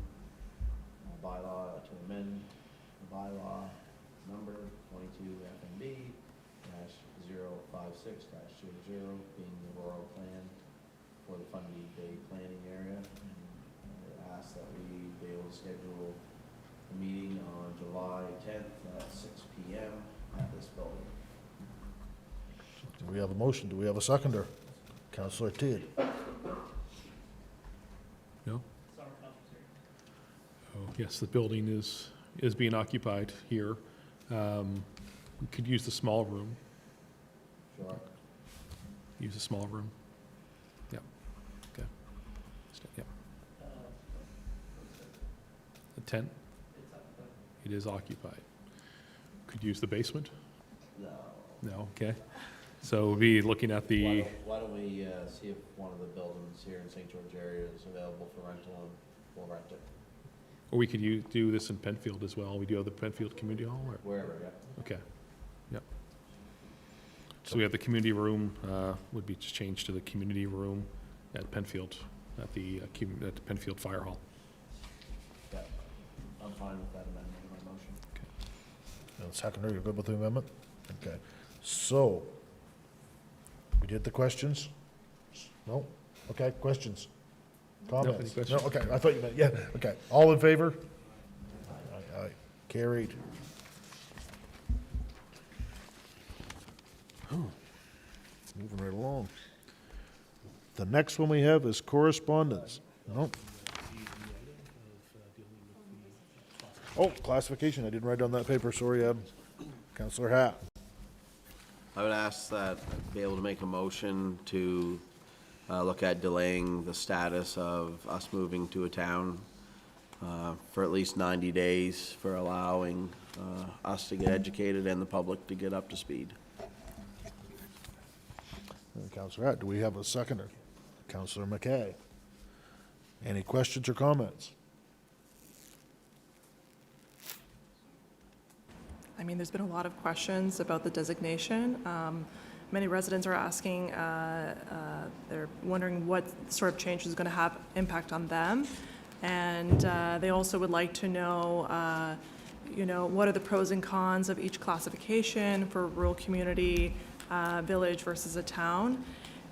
bylaw to amend bylaw number 22 FNB 056-00, being the rural plan for the Fundy Bay planning area. And I ask that we be able to schedule a meeting on July 10th at 6 p.m. at this building. Do we have a motion? Do we have a seconder? Councillor Tidd. No? Oh, yes, the building is being occupied here. We could use the small room. Sure. Use a small room. Yep. Okay. Yep. The tent? It is occupied. Could use the basement? No. No, okay. So we'll be looking at the, Why don't we see if one of the buildings here in St. George area is available for rental, and we'll rent it, or we could do this in Penfield as well. We do have the Penfield Community Hall, or? wherever, yeah. Okay, yep. So we have the community room, would be changed to the community room at Penfield, at the Penfield Fire Hall. Yeah, I'm fine with that amendment in my motion. And seconder, you're good with the amendment? Okay. So, we did the questions? No? Okay, questions? Comments? any questions? No, okay, I thought you meant, yeah, okay. All in favor? Aye, aye. Carried. Moving right along. The next one we have is correspondence. No? Oh, classification, I didn't write down that paper, sorry, Ed. Councillor Hatt. I would ask that I be able to make a motion to look at delaying the status of us moving to a town for at least 90 days for allowing us to get educated and the public to get up to speed. Counselor Hatt, do we have a seconder? Counselor McKay. Any questions or comments? I mean, there's been a lot of questions about the designation. Many residents are asking, they're wondering what sort of change is going to have impact on them. And they also would like to know, what are the pros and cons of each classification for rural community, village versus a town?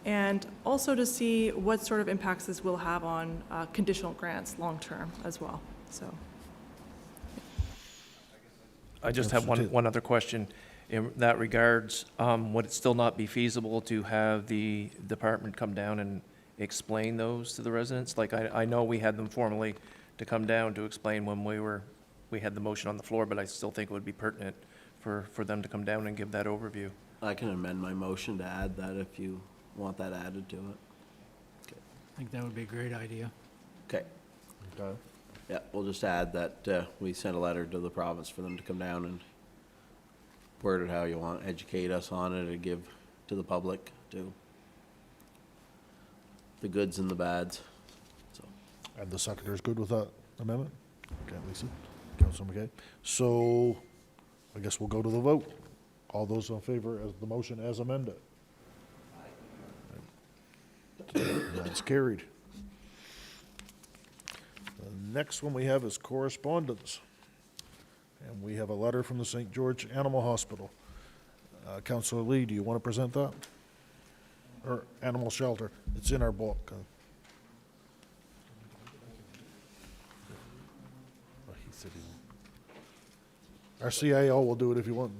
And also to see what sort of impacts this will have on conditional grants long-term as well, so. I just have one other question. In that regards, would it still not be feasible to have the department come down and explain those to the residents? Like, I know we had them formally to come down to explain when we had the motion on the floor, but I still think it would be pertinent for them to come down and give that overview. I can amend my motion to add that if you want that added to it. I think that would be a great idea. Okay. Okay. Yeah, we'll just add that we sent a letter to the province for them to come down and word it how you want, educate us on it, and give to the public, to the goods and the bads, so. And the seconder is good with that amendment? Okay, Lisa. Counselor McKay. So I guess we'll go to the vote. All those in favor of the motion as amended? That's carried. The next one we have is correspondence. And we have a letter from the St. George Animal Hospital. Counselor Lee, do you want to present that? Or animal shelter? It's in our book. Oh, he said he won't. Our CIO will do it if you want.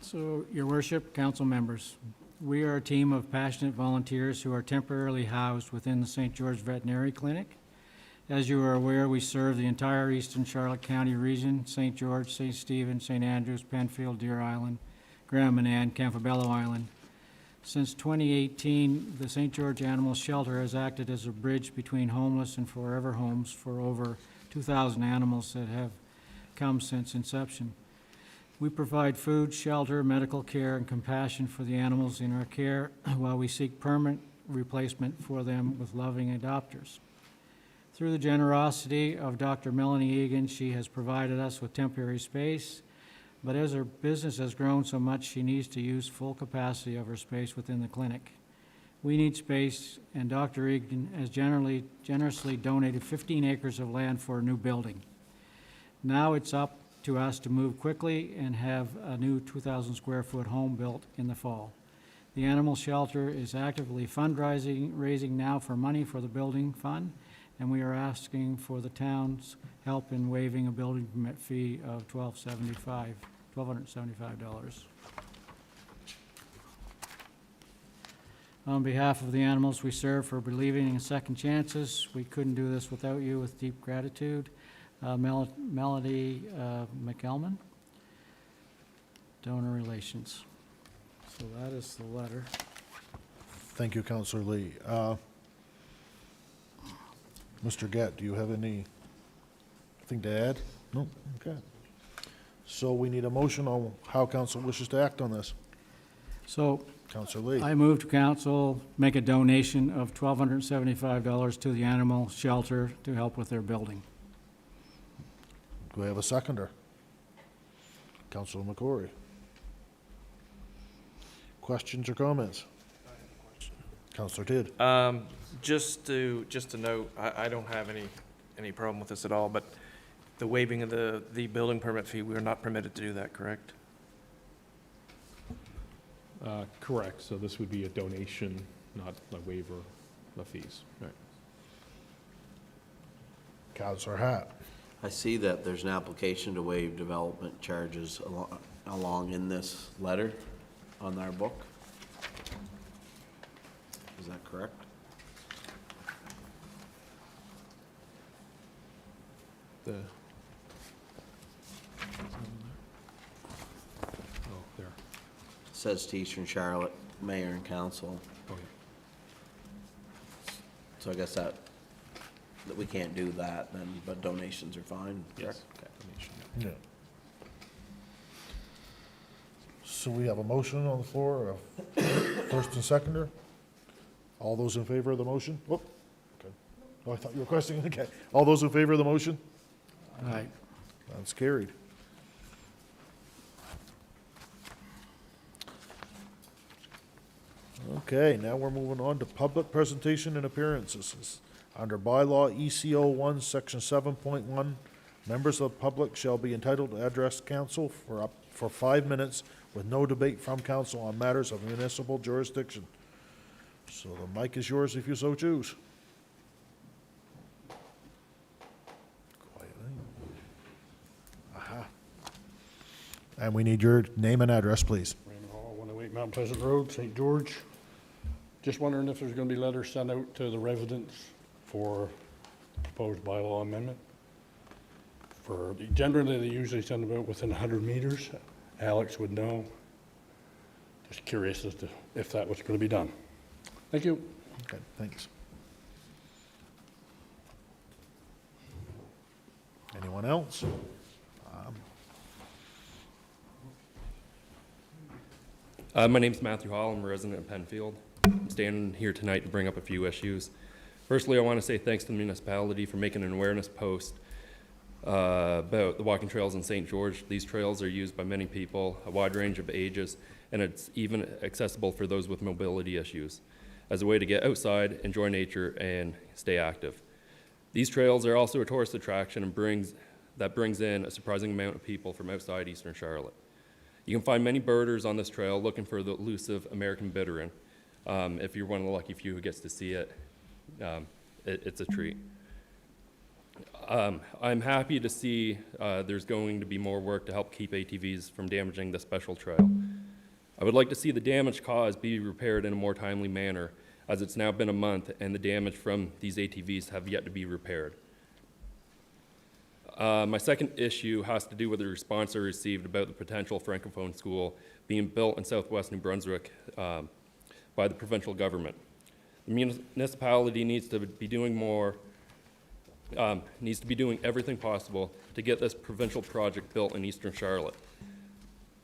So, Your Worship, council members, we are a team of passionate volunteers who are temporarily housed within the St. George Veterinary Clinic. As you are aware, we serve the entire eastern Charlotte County region, St. George, St. Stephen, St. Andrews, Penfield, Deer Island, Grand Manan, Campobello Island. Since 2018, the St. George Animal Shelter has acted as a bridge between homeless and forever homes for over 2,000 animals that have come since inception. We provide food, shelter, medical care, and compassion for the animals in our care while we seek permanent replacement for them with loving adopters. Through the generosity of Dr. Melanie Egan, she has provided us with temporary space, but as her business has grown so much, she needs to use full capacity of her space within the clinic. We need space, and Dr. Egan has generously donated 15 acres of land for a new building. Now it's up to us to move quickly and have a new 2,000 square foot home built in the fall. The animal shelter is actively raising now for money for the building fund, and we are asking for the town's help in waiving a building permit fee of $1,275. On behalf of the animals we serve for believing in second chances, we couldn't do this without you, with deep gratitude. Melody McElman, Donor Relations. So that is the letter. Thank you, Counselor Lee. Mr. Gatt, do you have anything to add? No? Okay. So we need a motion on how council wishes to act on this. So Counselor Lee. I move to council make a donation of $1,275 to the animal shelter to help with their building. Do we have a seconder? Counselor McCrory. Questions or comments? Counselor Tidd. Just to note, I don't have any problem with this at all, but the waiving of the building permit fee, we are not permitted to do that, correct? Correct, so this would be a donation, not a waiver of fees. Right. Counselor Hatt. I see that there's an application to waive development charges along in this letter on our book. Is that correct? says to Eastern Charlotte Mayor and Council. So I guess that we can't do that then, but donations are fine, correct? Okay. Yeah. So we have a motion on the floor, first and seconder. All those in favor of the motion? Whoop. Okay. Oh, I thought you were questioning, okay. All those in favor of the motion? Aye. That's carried. Okay, now we're moving on to public presentation and appearances. This is under bylaw ECO 1, section 7.1, members of the public shall be entitled to address council for 5 minutes with no debate from council on matters of municipal jurisdiction. So the mic is yours if you so choose. Quietly. Aha. And we need your name and address, please. Raymond Hall, 108 Mount Pleasant Road, St. George. Just wondering if there's going to be letters sent out to the residents for proposed bylaw amendment. Generally, they usually send them out within 100 meters. Alex would know. Just curious as to if that was going to be done. Thank you. Okay, thanks. Anyone else? My name's Matthew Hall. I'm a resident of Penfield. I'm standing here tonight to bring up a few issues. Firstly, I want to say thanks to the municipality for making an awareness post about the walking trails in St. George. These trails are used by many people, a wide range of ages, and it's even accessible for those with mobility issues as a way to get outside, enjoy nature, and stay active. These trails are also a tourist attraction and brings in a surprising amount of people from outside Eastern Charlotte. You can find many birders on this trail looking for the elusive American bittern. If you're one of the lucky few who gets to see it, it's a treat. I'm happy to see there's going to be more work to help keep ATVs from damaging the special trail. I would like to see the damage caused be repaired in a more timely manner, as it's now been a month and the damage from these ATVs have yet to be repaired. My second issue has to do with the response I received about the potential Francophone school being built in southwest New Brunswick by the provincial government. The municipality needs to be doing everything possible to get this provincial project built in Eastern Charlotte.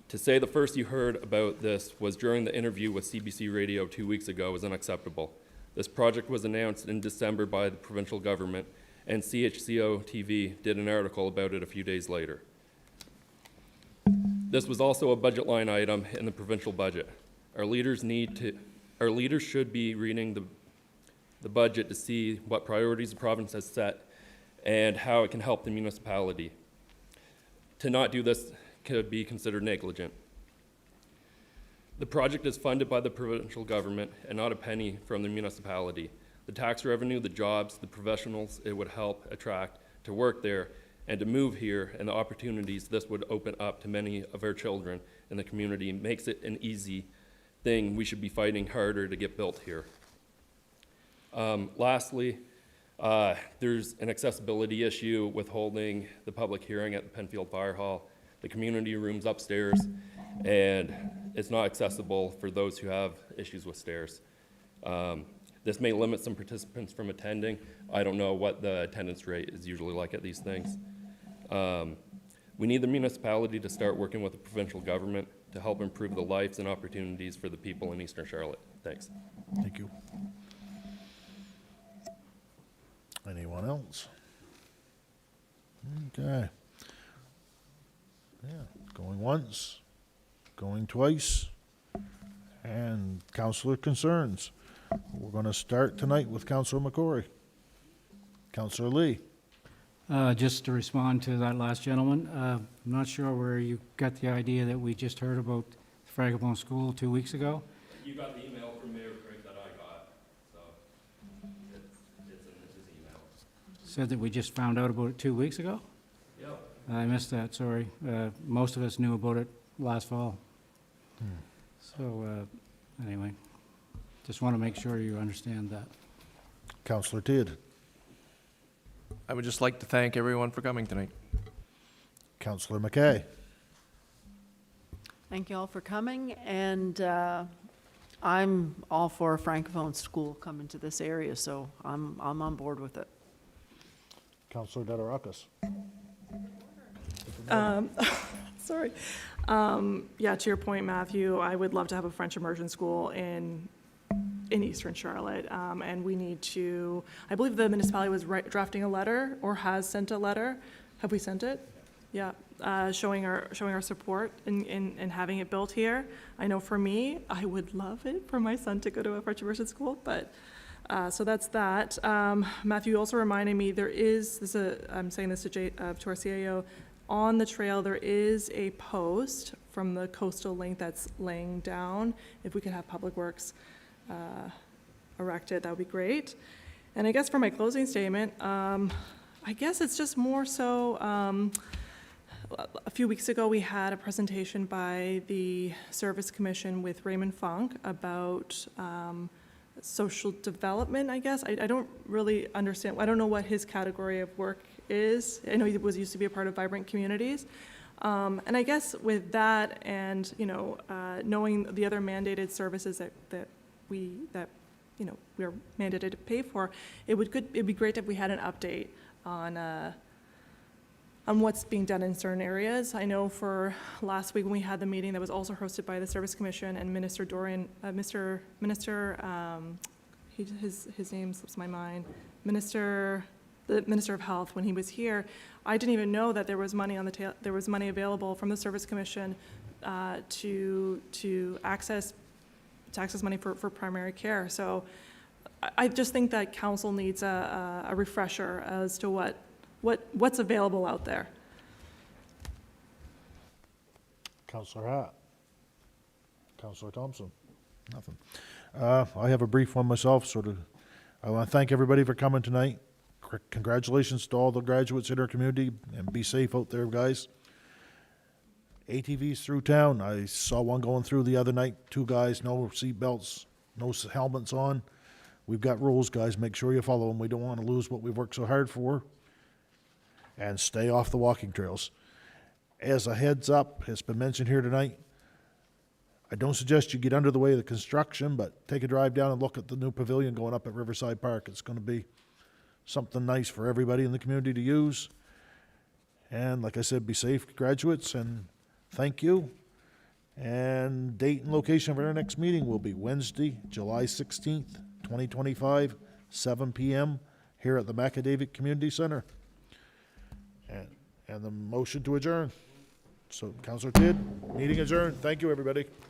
To say the first you heard about this was during the interview with CBC Radio 2 weeks ago is unacceptable. This project was announced in December by the provincial government, and CHCO TV did an article about it a few days later. This was also a budget line item in the provincial budget. Our leaders should be reading the budget to see what priorities the province has set and how it can help the municipality. To not do this could be considered negligent. The project is funded by the provincial government and not a penny from the municipality. The tax revenue, the jobs, the professionals it would help attract to work there and to move here, and the opportunities this would open up to many of our children in the community makes it an easy thing we should be fighting harder to get built here. Lastly, there's an accessibility issue with holding the public hearing at the Penfield Fire Hall. The community room's upstairs, and it's not accessible for those who have issues with stairs. This may limit some participants from attending. I don't know what the attendance rate is usually like at these things. We need the municipality to start working with the provincial government to help improve the lives and opportunities for the people in Eastern Charlotte. Thanks. Thank you. Anyone else? Okay. Yeah, going once, going twice, and councillor concerns. We're going to start tonight with Councillor McCory. Councillor Lee. Just to respond to that last gentleman, I'm not sure where you got the idea that we just heard about the Francophone school 2 weeks ago. You got the email from Mayor Craig that I got, so it's in his email. Said that we just found out about it 2 weeks ago? Yep. I missed that, sorry. Most of us knew about it last fall. So, anyway, just want to make sure you understand that. Councillor Tidd. I would just like to thank everyone for coming tonight. Councillor McKay. Thank you all for coming, and I'm all for a Francophone school coming to this area, so I'm on board with it. Councillor Delarakis. Sorry. Yeah, to your point, Matthew, I would love to have a French immersion school in Eastern Charlotte. And we need to, I believe the municipality was drafting a letter or has sent a letter. Have we sent it? Yeah, showing our support in having it built here. I know for me, I would love it for my son to go to a French immersion school, but so that's that. Matthew also reminded me I'm saying this to our CAO, on the trail there is a post from the coastal link that's laying down. If we could have Public Works erected, that would be great. And I guess for my closing statement, I guess it's just more so, a few weeks ago we had a presentation by the Service Commission with Raymond Funk about social development, I guess. I don't really understand, I don't know what his category of work is. I know he used to be a part of Vibrant Communities. And I guess with that and, knowing the other mandated services that we are mandated to pay for, it'd be great if we had an update on what's being done in certain areas. I know for last week when we had the meeting that was also hosted by the Service Commission and Minister Dorian, his name slips my mind, the Minister of Health, when he was here, I didn't even know that there was money there was money available from the Service Commission to access money for primary care. So I just think that council needs a refresher as to what's available out there. Councillor Hatt. Councillor Thompson. Nothing. I have a brief one myself, I want to thank everybody for coming tonight. Congratulations to all the graduates in our community, and be safe out there, guys. ATVs through town. I saw one going through the other night, 2 guys, no seat belts, no helmets on. We've got rules, guys. Make sure you follow them. We don't want to lose what we've worked so hard for. And stay off the walking trails. As a heads up, it's been mentioned here tonight, I don't suggest you get under the way of the construction, but take a drive down and look at the new pavilion going up at Riverside Park. It's going to be something nice for everybody in the community to use. And like I said, be safe, graduates, and thank you. And date and location of our next meeting will be Wednesday, July 16th, 2025, 7 p.m. here at the Macadavic Community Center. And the motion to adjourn. So, Councillor Tidd, meeting adjourned. Thank you, everybody.